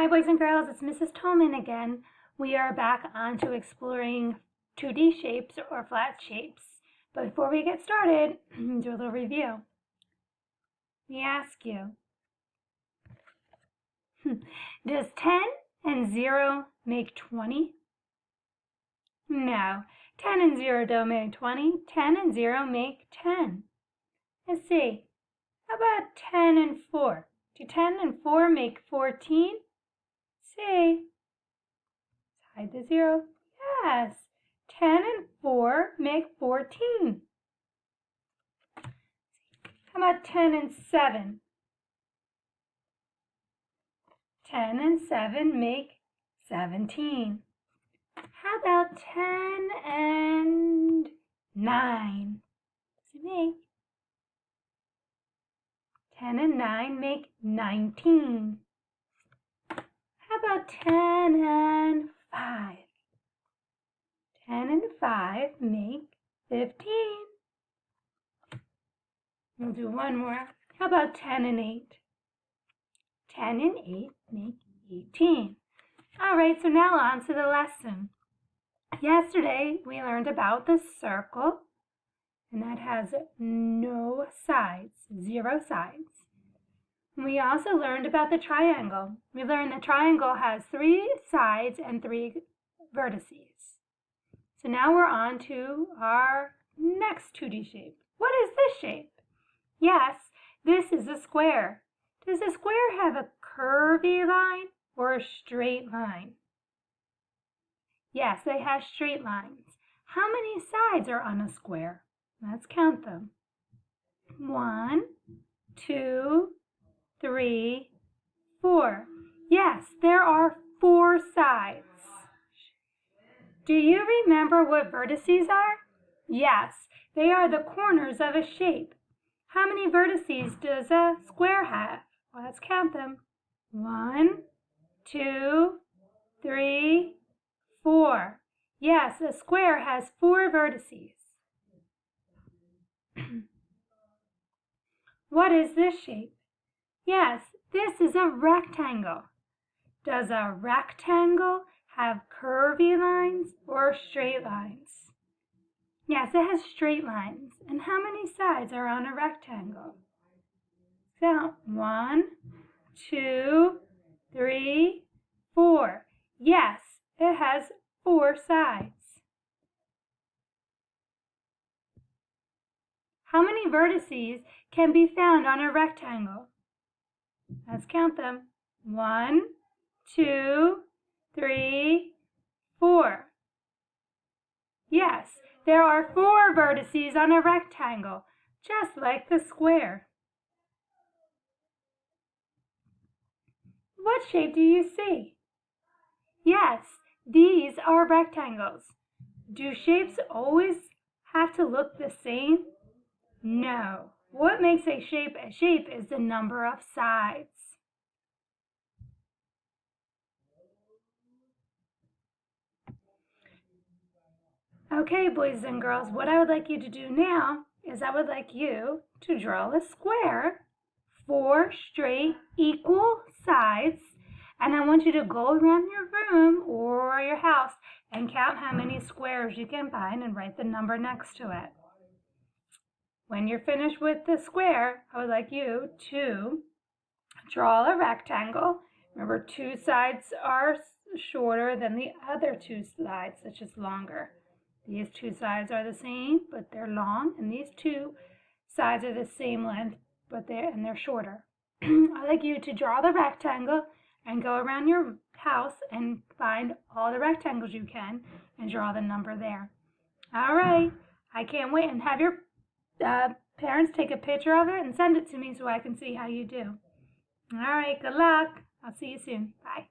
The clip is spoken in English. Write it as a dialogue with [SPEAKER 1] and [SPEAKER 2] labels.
[SPEAKER 1] Hi boys and girls, it's Mrs. Tolman again. We are back on to exploring 2D shapes or flat shapes. But before we get started, do a little review. Let me ask you, does 10 and 0 make 20? No, 10 and 0 don't make 20. 10 and 0 make 10. Let's see, how about 10 and 4? Do 10 and 4 make 14? See, hide the 0. Yes, 10 and 4 make 14. How about 10 and 7? 10 and 7 make 17. How about 10 and 9? What's it make? 10 and 9 make 19. How about 10 and 5? 10 and 5 make 15. We'll do one more. How about 10 and 8? 10 and 8 make 18. All right, so now on to the lesson. Yesterday, we learned about the circle, and that has no sides, 0 sides. We also learned about the triangle. We learned the triangle has 3 sides and 3 vertices. So now we're on to our next 2D shape. What is this shape? Yes, this is a square. Does a square have a curvy line or a straight line? Yes, it has straight lines. How many sides are on a square? Let's count them. 1, 2, 3, 4. Yes, there are 4 sides. Do you remember what vertices are? Yes, they are the corners of a shape. How many vertices does a square have? Well, let's count them. 1, 2, 3, 4. Yes, a square has 4 vertices. What is this shape? Yes, this is a rectangle. Does a rectangle have curvy lines or straight lines? Yes, it has straight lines. And how many sides are on a rectangle? Count. 1, 2, 3, 4. Yes, it has 4 sides. How many vertices can be found on a rectangle? Let's count them. 1, 2, 3, 4. Yes, there are 4 vertices on a rectangle, just like the square. What shape do you see? Yes, these are rectangles. Do shapes always have to look the same? No. What makes a shape is the number of sides. Okay, boys and girls, what I would like you to do now is I would like you to draw a square, 4 straight equal sides, and I want you to go around your room or your house and count how many squares you can find and write the number next to it. When you're finished with the square, I would like you to draw a rectangle. Remember, 2 sides are shorter than the other 2 sides, which is longer. These 2 sides are the same, but they're long, and these 2 sides are the same length, but they're shorter. I'd like you to draw the rectangle and go around your house and find all the rectangles you can and draw the number there. All right, I can't wait, and have your parents take a picture of it and send it to me so I can see how you do. All right, good luck. I'll see you soon. Bye.